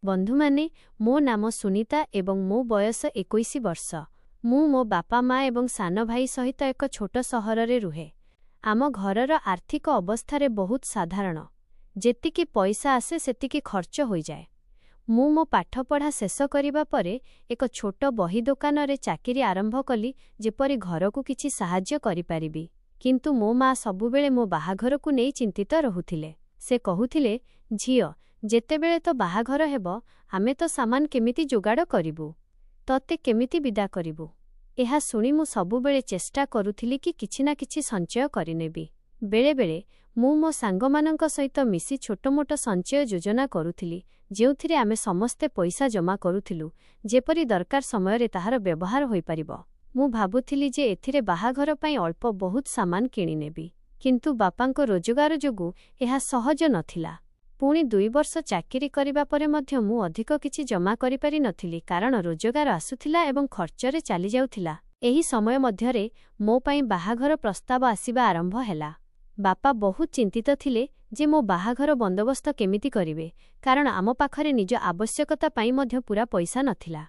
बंधुमाने मो नाम सुनीता एवं मो बयस 21 वर्ष। मु मो बापा माँ एवं सान भाई सहित एक छोट सहर रे रुहे। आम घरर आर्थिक अवस्था बहुत साधारण। जेतिकी पैसा आसे सेतिकी खर्च हो जाए। मु मो पाठपढ़ा शेष करिबा परे एक छोट बही दोकान रे चाकरी आरंभ कली जेपरी घर को किछि साहाय्य करि पारिबी। किंतु मो माँ सबुबेले मो बाहाघर को नहीं चिंतित रहुथिले। से कहुथिले, झियो जेतेबेले तो बाहाघर हेबो आमे तो सामान केमिति जोगाड़ करिबु, तते केमिति विदा करिबु। एहा सुनी मु सबुबेले चेष्टा करुथिली कि किछि ना किछि संचय करिनेबी। बेले बेले मु मो सांगमानंक सहित मिसी छोट मोट संचय योजना करुथिली, जेउथिरे आमे समस्ते पैसा जमा करुथिलु जेपरि दरकार समय रे ताहार व्यवहार होई परिबो। मु भाबुथिली जे एथिरे बाहाघर पई अल्प बहुत सामान किनि नेबी, किंतु बापांको रोजगार जोगु एहा सहज नथिला। पुणी 2 वर्ष चाकरी करिबा परे मध्य मु अधिक किछि जमा करि पारि नथिली, कारण रोजगार आसुथिला एवं खर्चरे चली जाउथिला। एही समय मध्यरे मो पई बाहाघर प्रस्ताव आसीबा आरंभ हैला। बापा बहुत चिंतित थिले जे मो बाहाघर बंदोबस्त केमिति करिवे, कारण आम पाखरे निज आवश्यकता पई मध्य पूरा पैसा नथिला।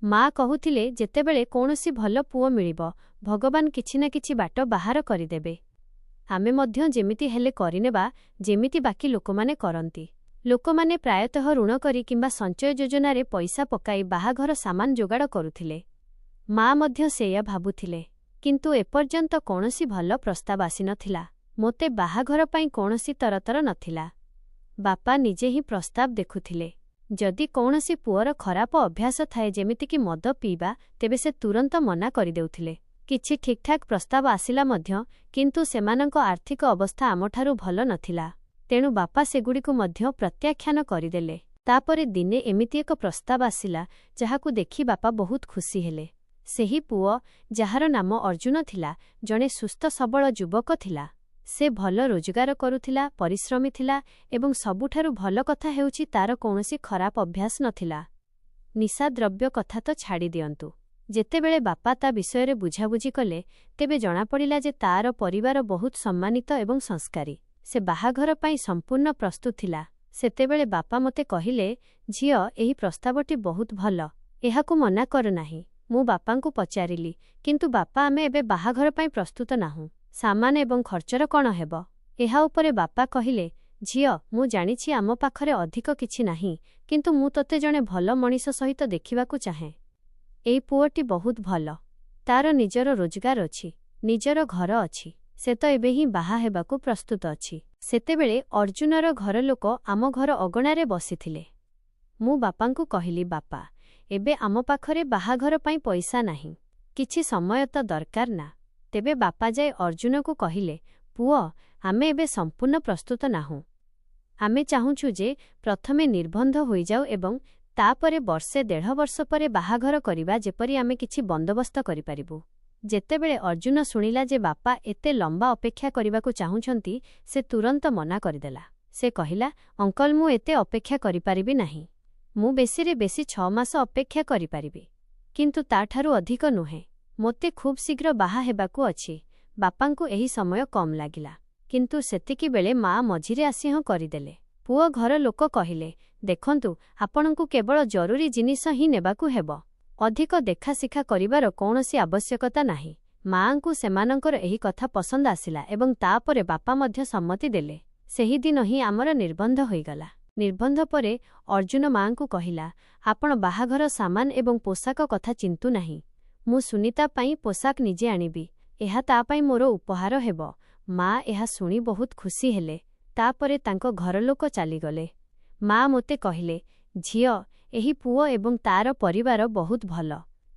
माँ कहुथिले, जेतेबेले कोनोसी भल पुओ मिलिबो भगवान किछि ना किछि बाट बाहर करिदेबे। आमे मध्य जेमिति हेले करिनेबा जेमिति बाकी लोकमाने करंती। लोकमाने प्रायतः ऋण करी किंबा संचय योजना रे पैसा पकाई बाहाघर सामान जोगाड़ करुथिले। माँ मध्य सेया भाबुथिले, किंतु एपर्यंत कोनोसी भल प्रस्ताव आसी नथिला। मोते बाहाघर पई कोनोसी तरतर नथिला। बापा निजे ही प्रस्ताव देखुथिले। जदि कोनोसी पुअर खराप अभ्यास थाए जेमिति कि मद पीबा, तेबे से तुरंत मना करि देउथिले। किछि ठीकठाक प्रस्ताव आसिला मध्य, किंतु सेमानंक आर्थिक अवस्था आमठारु भल नथिला। तेणु बापा सेगुड़िकु मध्य प्रत्याख्यान करिदेले। तापरे दिने एमिति एक प्रस्ताव आसिला जहाकु देखि बापा बहुत खुशी हेले। सेही पुओ जहार नाम अर्जुन थिला, जणे सुस्थ सबल युवक थिला। से भल रोजगार करुथिला, परिश्रमी थिला एवं सबुठारु भल कथा हेउछि तार कोनोसी खराप अभ्यास नथिला। निशा द्रव्य कथा तो छाड़ी दियंतु। जेतेबेले बापा ता विषय रे बुझाबुझी कले, तेबे जना पड़िला जे तार परिवार बहुत सम्मानित एवं संस्कारी। से बाहाघर पई संपूर्ण प्रस्तुत थिला। सेतेबेले बापा मते कहिले, झियो एही प्रस्तावटी बहुत भल, एहाकु मना कर नाही। मु बापांकु पचारिली, किंतु बापा आमे एबे बाहाघर पई प्रस्तुत नाहु। सामान एवं खर्चर कण हेबो। एहा उपरे बापा कहिले, झियो मु जानिछि आम पाखरे अधिक किछि नाही, किंतु मु तते जणे भल मनिष सहित देखिबाकु चाहे। एई पुओटी बहुत भल। तार निजर रोजगार अछि, निजर घर अछि। से तो एबे ही बाहा हेबाकु प्रस्तुत अछि। सेतेबेले अर्जुनर घर लोक आम घर अगणारे बसिथिले। मु बापांकु कहिली, बापा एबे आम पाखरे बाहाघर पई पैसा नाही, किछि समय तो दरकार ना। तेबे बापा जाय अर्जुन को कहिले, पुओ आमे एबे संपूर्ण प्रस्तुत नाहु। आमे चाहुछु जे प्रथमे निर्बंध होई जाऊ एवं तापरे वर्षे 1.5 वर्ष परे बाहाघर करिबा, जेपरि आमे किछि बंदोबस्त करि पारिबु। जेतेबेले अर्जुन सुनिला जे बापा एते लंबा अपेक्षा करिबाकु चाहुछंती, से तुरंत मना करिदेला। से कहिला, अंकल मु एते अपेक्षा करि पारिबि नाही। मु बेसी रे बेसी 6 मास अपेक्षा करि पारिबि, किंतु ताठारु अधिक नुहे। मोते खूब शीघ्र बाहा हेबाकु अछि। बापांकु एही समय कम लागिला, किंतु सेतिकी बेले माँ मझिरे आसी हं करिदेले। पुओ घर लोक कहिले, देखंतु आपणंकु केवल जरूरी जिनिस ही नेबाकु हेबो, अधिक देखा शिखा करिबार कोनोसी आवश्यकता नाही। माँंकु सेमानंकर एही कथा पसंद आसिला एवं तापरे बापा मध्य सम्मति देले। सेही दिन ही आमर निर्बंध होइगला। निर्बंध परे अर्जुन माँंकु कहिला, आपण बाहाघर सामान एवं पोशाक कथा चिंतु नाही। मु सुनीता पई पोशाक निजे आनिबी, एहा ता पई मोर उपहार हेबो। माँ एहा सुनी बहुत खुशी हेले। तापरे तांको घर लोक चाली गले। माँ मोते कहिले, झियो एही पुओ एवं तार परिवार बहुत भल।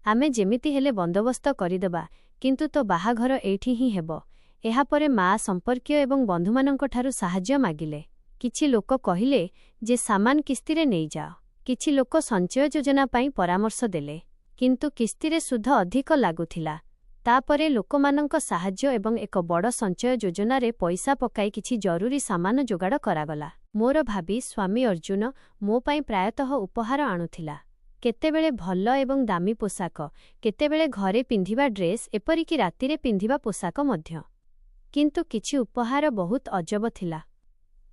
आमे जेमिति हेले बंदोबस्त करिदेबा, किंतु तो बाहाघर एठी ही हेबो। एहा परे माँ संपर्कीय एवं बंधुमानंक ठारु साहाय्य मागिले। किछि लोक कहिले जे सामान किस्तिरे नेइ जाओ। किछि लोक संचय योजना पई परामर्श देले, किंतु किस्तिरे सुध अधिक लागुथिला। तापरे लोकमानंक साहाय्य एवं एक बड़ संचय योजना रे पैसा पकाई किछि जरूरी सामान जोगाड़ करागला। मोर भाभी स्वामी अर्जुन मो पई प्रायतः उपहार आणुथिला। केतेबेले भल एवं दामी पोशाक, केतेबेले घरे पिंधिबा ड्रेस, एपरिकी रातिरे पिंधिबा पोशाक मध्य। किंतु किछि उपहार बहुत अजब थिला।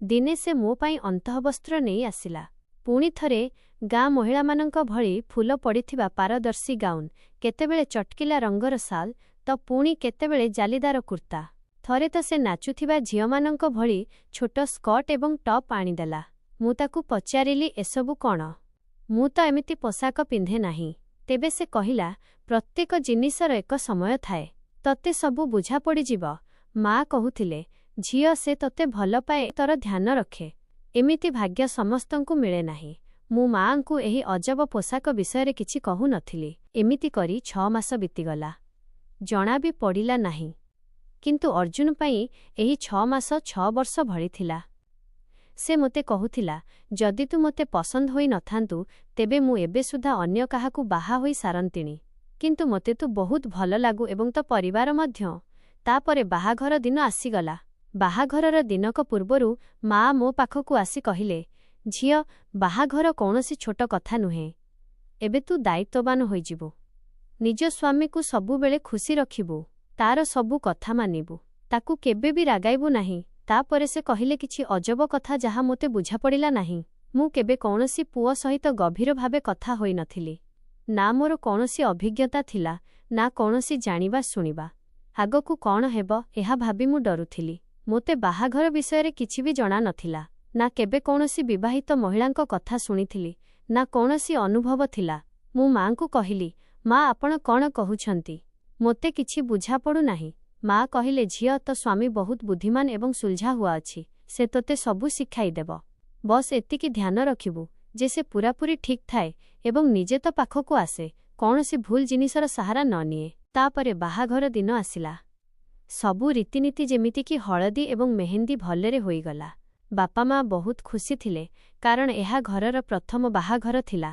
दिने से मो पई अंतःवस्त्र नेई आसिला। ପୁଣି ଥରେ ଗାଁ ମହିଳାମାନଙ୍କ ଭଳି ଫୁଲ ପଡ଼ିଥିବା ପାରଦର୍ଶୀ ଗାଉନ୍, କେତେବେଳେ ଚଟକିଲା ରଙ୍ଗର ଶାଲ୍, ତ ପୁଣି କେତେବେଳେ ଜାଲିଦାର କୁର୍ତ୍ତା। ଥରେ ତ ସେ ନାଚୁଥିବା ଝିଅମାନଙ୍କ ଭଳି ଛୋଟ ସ୍କର୍ଟ ଏବଂ ଟପ୍ ଆଣିଦେଲା। ମୁଁ ତାକୁ ପଚାରିଲି, ଏସବୁ କ'ଣ? ମୁଁ ତ ଏମିତି ପୋଷାକ ପିନ୍ଧେ ନାହିଁ। ତେବେ ସେ କହିଲା, ପ୍ରତ୍ୟେକ ଜିନିଷର ଏକ ସମୟ ଥାଏ। ତତେ ସବୁ ବୁଝା ପଡ଼ିଯିବ। ମା କହୁଥିଲେ, ଝିଅ, ସେ ତତେ ଭଲ ପାଏ, ତୋର ଧ୍ୟାନ ରଖେ। ଏମିତି ଭାଗ୍ୟ ସମସ୍ତଙ୍କୁ ମିଳେ ନାହିଁ। ମୁଁ ମାଆଙ୍କୁ ଏହି ଅଜବ ପୋଷାକ ବିଷୟରେ କିଛି କହୁନଥିଲି। ଏମିତି କରି 6 ମାସ ବିତିଗଲା। ଜଣା ବି ପଡ଼ିଲା ନାହିଁ। କିନ୍ତୁ ଅର୍ଜୁନ ପାଇଁ ଏହି 6 ମାସ 6 ବର୍ଷ ଭଳି ଥିଲା। ସେ ମୋତେ କହୁଥିଲା, ଯଦି ତୁ ମୋତେ ପସନ୍ଦ ହୋଇ ନଥାନ୍ତୁ, ତେବେ ମୁଁ ଏବେ ସୁଦ୍ଧା ଅନ୍ୟ କାହାକୁ ବାହା ହୋଇ ସାରନ୍ତିଣି। କିନ୍ତୁ ମୋତେ ତୁ ବହୁତ ଭଲ ଲାଗୁ ଏବଂ ତୋ ପରିବାର ମଧ୍ୟ। ତାପରେ ବାହାଘର ଦିନ ଆସିଗଲା। ବାହାଘରର ଦିନକ ପୂର୍ବରୁ ମା ମୋ ପାଖକୁ ଆସି କହିଲେ, ଝିଅ, ବାହାଘର କୌଣସି ଛୋଟ କଥା ନୁହେଁ। ଏବେ ତୁ ଦାୟିତ୍ୱବାନ ହୋଇଯିବୁ। ନିଜ ସ୍ୱାମୀକୁ ସବୁବେଳେ ଖୁସି ରଖିବୁ। ତାର ସବୁ କଥା ମାନିବୁ। ତାକୁ କେବେ ବି ରାଗାଇବୁ ନାହିଁ। ତାପରେ ସେ କହିଲେ କିଛି ଅଜବ କଥା ଯାହା ମୋତେ ବୁଝାପଡ଼ିଲା ନାହିଁ। ମୁଁ କେବେ କୌଣସି ପୁଅ ସହିତ ଗଭୀର ଭାବେ କଥା ହୋଇନଥିଲି। ନା ମୋର କୌଣସି ଅଭିଜ୍ଞତା ଥିଲା, ନା କୌଣସି ଜାଣିବା ଶୁଣିବା। ଆଗକୁ କ'ଣ ହେବ ଏହା ଭାବି ମୁଁ ଡରୁଥିଲି। ମୋତେ ବାହାଘର ବିଷୟରେ କିଛି ବି ଜଣା ନଥିଲା। ନା କେବେ କୌଣସି ବିବାହିତ ମହିଳାଙ୍କ କଥା ଶୁଣିଥିଲି, ନା କୌଣସି ଅନୁଭବ ଥିଲା। ମୁଁ ମାଆଙ୍କୁ କହିଲି, ମା, ଆପଣ କ'ଣ କହୁଛନ୍ତି? ମୋତେ କିଛି ବୁଝାପଡ଼ୁନାହିଁ। ମା କହିଲେ, ଝିଅ, ତୋ ସ୍ୱାମୀ ବହୁତ ବୁଦ୍ଧିମାନ ଏବଂ ସୁଲଝାହୁଆ ଅଛି। ସେ ତୋତେ ସବୁ ଶିଖାଇଦେବ। ବସ୍ ଏତିକି ଧ୍ୟାନ ରଖିବୁ ଯେ ସେ ପୂରାପୂରି ଠିକ୍ ଥାଏ ଏବଂ ନିଜେ ତୋ ପାଖକୁ ଆସେ, କୌଣସି ଭୁଲ ଜିନିଷର ସାହାରା ନ ନିଏ। ତାପରେ ବାହାଘର ଦିନ ଆସିଲା। ସବୁ ରୀତିନୀତି ଯେମିତିକି ହଳଦୀ ଏବଂ ମେହେନ୍ଦି ଭଲରେ ହୋଇଗଲା। ବାପା ମା ବହୁତ ଖୁସି ଥିଲେ, କାରଣ ଏହା ଘରର ପ୍ରଥମ ବାହାଘର ଥିଲା।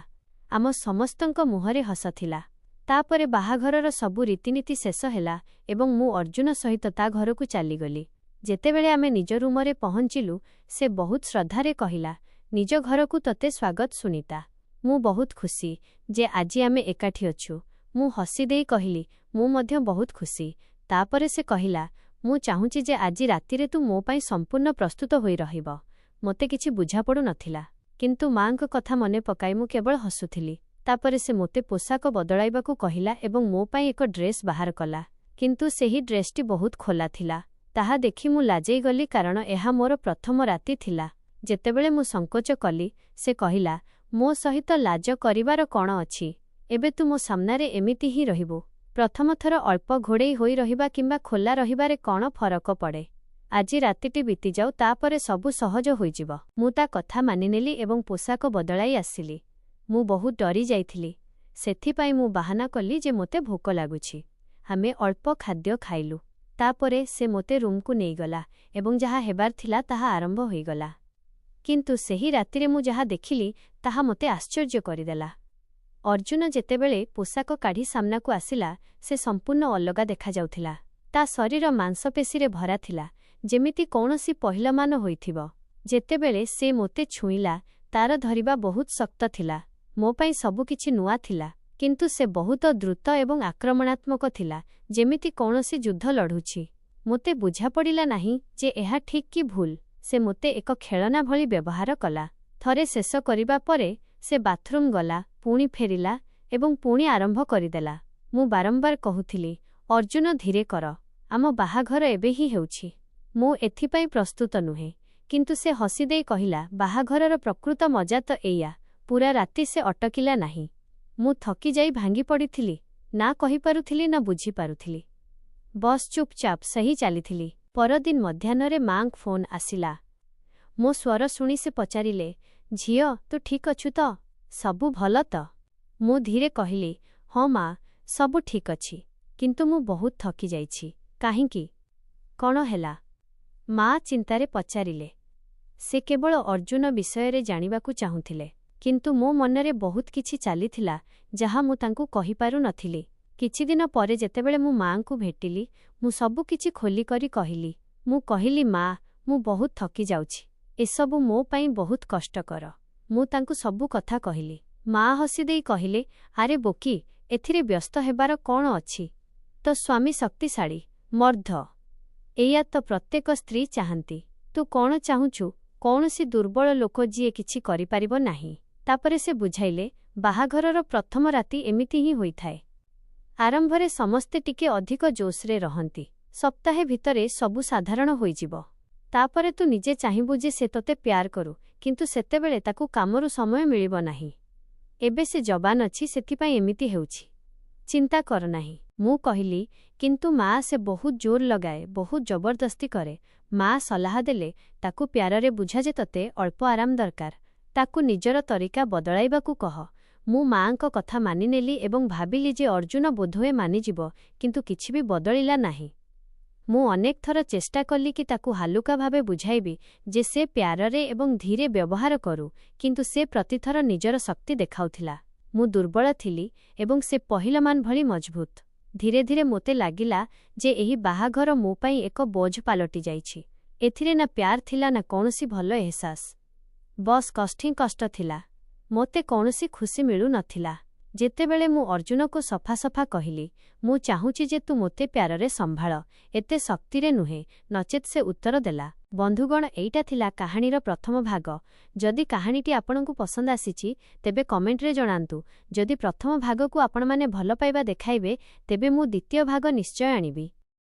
ଆମ ସମସ୍ତଙ୍କ ମୁହଁରେ ହସ ଥିଲା। ତାପରେ ବାହାଘରର ସବୁ ରୀତିନୀତି ଶେଷ ହେଲା ଏବଂ ମୁଁ ଅର୍ଜୁନ ସହିତ ତା ଘରକୁ ଚାଲିଗଲି। ଯେତେବେଳେ ଆମେ ନିଜ ରୁମରେ ପହଞ୍ଚିଲୁ, ସେ ବହୁତ ଶ୍ରଦ୍ଧାରେ କହିଲା, ନିଜ ଘରକୁ ତତେ ସ୍ୱାଗତ ସୁନିତା। ମୁଁ ବହୁତ ଖୁସି ଯେ ଆଜି ଆମେ ଏକାଠି ଅଛୁ। ମୁଁ ହସିଦେଇ କହିଲି, ମୁଁ ମଧ୍ୟ ବହୁତ ଖୁସି। ତାପରେ ସେ କହିଲା, ମୁଁ ଚାହୁଁଛି ଯେ ଆଜି ରାତିରେ ତୁ ମୋ ପାଇଁ ସମ୍ପୂର୍ଣ୍ଣ ପ୍ରସ୍ତୁତ ହୋଇ ରହିବ। ମୋତେ କିଛି ବୁଝାପଡ଼ୁ ନଥିଲା। କିନ୍ତୁ ମାଙ୍କ କଥା ମନେ ପକାଇ ମୁଁ କେବଳ ହସୁଥିଲି। ତାପରେ ସେ ମୋତେ ପୋଷାକ ବଦଳାଇବାକୁ କହିଲା ଏବଂ ମୋ ପାଇଁ ଏକ ଡ୍ରେସ୍ ବାହାର କଲା। କିନ୍ତୁ ସେହି ଡ୍ରେସ୍ଟି ବହୁତ ଖୋଲା ଥିଲା। ତାହା ଦେଖି ମୁଁ ଲାଜେଇଗଲି, କାରଣ ଏହା ମୋର ପ୍ରଥମ ରାତି ଥିଲା। ଯେତେବେଳେ ମୁଁ ସଂକୋଚ କଲି, ସେ କହିଲା, ମୋ ସହିତ ଲାଜ କରିବାର କ'ଣ ଅଛି? ଏବେ ତୁ ମୋ ସାମ୍ନାରେ ଏମିତି ହିଁ ରହିବୁ। ପ୍ରଥମ ଥର ଅଳ୍ପ ଘୋଡ଼େଇ ହୋଇ ରହିବା କିମ୍ବା ଖୋଲା ରହିବାରେ କ'ଣ ଫରକ ପଡ଼େ? ଆଜି ରାତିଟି ବିତିଯାଉ, ତାପରେ ସବୁ ସହଜ ହୋଇଯିବ। ମୁଁ ତା କଥା ମାନିନେଲି ଏବଂ ପୋଷାକ ବଦଳାଇ ଆସିଲି। ମୁଁ ବହୁତ ଡରି ଯାଇଥିଲି। ସେଥିପାଇଁ ମୁଁ ବାହାନା କଲି ଯେ ମୋତେ ଭୋକ ଲାଗୁଛି। ଆମେ ଅଳ୍ପ ଖାଦ୍ୟ ଖାଇଲୁ। ତାପରେ ସେ ମୋତେ ରୁମକୁ ନେଇଗଲା ଏବଂ ଯାହା ହେବାର ଥିଲା ତାହା ଆରମ୍ଭ ହୋଇଗଲା। କିନ୍ତୁ ସେହି ରାତିରେ ମୁଁ ଯାହା ଦେଖିଲି ତାହା ମୋତେ ଆଶ୍ଚର୍ଯ୍ୟ କରିଦେଲା। ଅର୍ଜୁନ ଯେତେବେଳେ ପୋଷାକ କାଢ଼ି ସାମ୍ନାକୁ ଆସିଲା, ସେ ସମ୍ପୂର୍ଣ୍ଣ ଅଲଗା ଦେଖାଯାଉଥିଲା। ତା ଶରୀର ମାଂସପେଶୀରେ ଭରା ଥିଲା, ଯେମିତି କୌଣସି ପହିଲମାନ ହୋଇଥିବ। ଯେତେବେଳେ ସେ ମୋତେ ଛୁଇଁଲା, ତାର ଧରିବା ବହୁତ ଶକ୍ତ ଥିଲା। ମୋ ପାଇଁ ସବୁକିଛି ନୂଆ ଥିଲା, କିନ୍ତୁ ସେ ବହୁତ ଦ୍ରୁତ ଏବଂ ଆକ୍ରମଣାତ୍ମକ ଥିଲା, ଯେମିତି କୌଣସି ଯୁଦ୍ଧ ଲଢ଼ୁଛି। ମୋତେ ବୁଝାପଡ଼ିଲା ନାହିଁ ଯେ ଏହା ଠିକ୍ କି ଭୁଲ। ସେ ମୋତେ ଏକ ଖେଳନା ଭଳି ବ୍ୟବହାର କଲା। ଥରେ ଶେଷ କରିବା ପରେ ସେ ବାଥରୁମ୍ ଗଲା, ପୁଣି ଫେରିଲା ଏବଂ ପୁଣି ଆରମ୍ଭ କରିଦେଲା। ମୁଁ ବାରମ୍ବାର କହୁଥିଲି, ଅର୍ଜୁନ, ଧୀରେ କର। ଆମ ବାହାଘର ଏବେ ହିଁ ହେଉଛି। ମୁଁ ଏଥିପାଇଁ ପ୍ରସ୍ତୁତ ନୁହେଁ। କିନ୍ତୁ ସେ ହସିଦେଇ କହିଲା, ବାହାଘରର ପ୍ରକୃତ ମଜା ତ ଏଇଆ। ପୂରା ରାତି ସେ ଅଟକିଲା ନାହିଁ। ମୁଁ ଥକିଯାଇ ଭାଙ୍ଗି ପଡ଼ିଥିଲି। ନା କହିପାରୁଥିଲି ନା ବୁଝିପାରୁଥିଲି। ବସ୍ ଚୁପଚାପ ସହି ଚାଲିଥିଲି। ପରଦିନ ମଧ୍ୟାହ୍ନରେ ମାଙ୍କ ଫୋନ୍ ଆସିଲା। ମୋ ସ୍ୱର ଶୁଣି ସେ ପଚାରିଲେ, ଝିଅ, ତୁ ଠିକ୍ ଅଛୁ ତ? ସବୁ ଭଲ ତ? ମୁଁ ଧୀରେ କହିଲି, ହଁ ମା, ସବୁ ଠିକ୍ ଅଛି। କିନ୍ତୁ ମୁଁ ବହୁତ ଥକିଯାଇଛି। କାହିଁକି? କ'ଣ ହେଲା? ମା ଚିନ୍ତାରେ ପଚାରିଲେ। ସେ କେବଳ ଅର୍ଜୁନ ବିଷୟରେ ଜାଣିବାକୁ ଚାହୁଁଥିଲେ। କିନ୍ତୁ ମୋ ମନରେ ବହୁତ କିଛି ଚାଲିଥିଲା ଯାହା ମୁଁ ତାଙ୍କୁ କହିପାରୁ ନଥିଲି। କିଛିଦିନ ପରେ ଯେତେବେଳେ ମୁଁ ମାଙ୍କୁ ଭେଟିଲି, ମୁଁ ସବୁ କିଛି ଖୋଲିକରି କହିଲି। ମୁଁ କହିଲି, ମା, ମୁଁ ବହୁତ ଥକିଯାଉଛି। ଏସବୁ ମୋ ପାଇଁ ବହୁତ କଷ୍ଟକର। ମୁଁ ତାଙ୍କୁ ସବୁ କଥା କହିଲି। ମା ହସିଦେଇ କହିଲେ, ଆରେ ବୋକି, ଏଥିରେ ବ୍ୟସ୍ତ ହେବାର କ'ଣ ଅଛି? ତୋ ସ୍ୱାମୀ ଶକ୍ତିଶାଳୀ, ମର୍ଦ୍ଦ। ଏଇଆ ତ ପ୍ରତ୍ୟେକ ସ୍ତ୍ରୀ ଚାହାନ୍ତି। ତୁ କ'ଣ ଚାହୁଁଛୁ? କୌଣସି ଦୁର୍ବଳ ଲୋକ ଯିଏ କିଛି କରିପାରିବ ନାହିଁ। ତାପରେ ସେ ବୁଝାଇଲେ, ବାହାଘରର ପ୍ରଥମ ରାତି ଏମିତି ହିଁ ହୋଇଥାଏ। ଆରମ୍ଭରେ ସମସ୍ତେ ଟିକେ ଅଧିକ ଜୋସ୍ରେ ରହନ୍ତି। ସପ୍ତାହେ ଭିତରେ ସବୁ ସାଧାରଣ ହୋଇଯିବ। ତାପରେ ତୁ ନିଜେ ଚାହିଁବୁ ଯେ ସେ ତୋତେ ପ୍ୟାର କରୁ, କିନ୍ତୁ ସେତେବେଳେ ତାକୁ କାମରୁ ସମୟ ମିଳିବ ନାହିଁ। ଏବେ ସେ ଯବାନ ଅଛି, ସେଥିପାଇଁ ଏମିତି ହେଉଛି। ଚିନ୍ତା କର ନାହିଁ। ମୁଁ କହିଲି, କିନ୍ତୁ ମା, ସେ ବହୁତ ଜୋର ଲଗାଏ, ବହୁତ ଜବରଦସ୍ତି କରେ। ମା ସଲାହ ଦେଲେ, ତାକୁ ପ୍ୟାରରେ ବୁଝା ଯେ ତତେ ଅଳ୍ପ ଆରାମ ଦରକାର। ତାକୁ ନିଜର ତରିକା ବଦଳାଇବାକୁ କହ। ମୁଁ ମାଆଙ୍କ କଥା ମାନିନେଲି ଏବଂ ଭାବିଲି ଯେ ଅର୍ଜୁନ ବୋଧହୁଏ ମାନିଯିବ, କିନ୍ତୁ କିଛି ବି ବଦଳିଲା ନାହିଁ। ମୁଁ ଅନେକ ଥର ଚେଷ୍ଟା କଲି କି ତାକୁ ହାଲୁକା ଭାବେ ବୁଝାଇବି ଯେ ସେ ପ୍ୟାରରେ ଏବଂ ଧୀରେ ବ୍ୟବହାର କରୁ, କିନ୍ତୁ ସେ ପ୍ରତିଥର ନିଜର ଶକ୍ତି ଦେଖାଉଥିଲା। ମୁଁ ଦୁର୍ବଳ ଥିଲି ଏବଂ ସେ ପହିଲମାନ ଭଳି ମଜବୁତ। ଧୀରେ ଧୀରେ ମୋତେ ଲାଗିଲା ଯେ ଏହି ବାହାଘର ମୋ ପାଇଁ ଏକ ବୋଝ ପାଲଟି ଯାଇଛି। ଏଥିରେ ନା ପ୍ୟାର ଥିଲା ନା କୌଣସି ଭଲ ଏହସାସ। ବସ୍ କଷ୍ଟ ଥିଲା। ମୋତେ କୌଣସି ଖୁସି ମିଳୁନଥିଲା। ଯେତେବେଳେ ମୁଁ ଅର୍ଜୁନକୁ ସଫା ସଫା କହିଲି, ମୁଁ ଚାହୁଁଛି ଯେ ତୁ ମୋତେ ପ୍ୟାରରେ ସମ୍ଭାଳ, ଏତେ ଶକ୍ତିରେ ନୁହେଁ, ନଚେତ୍ ସେ ଉତ୍ତର ଦେଲା। ବନ୍ଧୁଗଣ, ଏଇଟା ଥିଲା କାହାଣୀର ପ୍ରଥମ ଭାଗ। ଯଦି କାହାଣୀଟି ଆପଣଙ୍କୁ ପସନ୍ଦ ଆସିଛି, ତେବେ କମେଣ୍ଟରେ ଜଣାନ୍ତୁ। ଯଦି ପ୍ରଥମ ଭାଗକୁ ଆପଣମାନେ ଭଲ ପାଇବା ଦେଖାଇବେ, ତେବେ ମୁଁ ଦ୍ୱିତୀୟ ଭାଗ ନିଶ୍ଚୟ ଆଣିବି।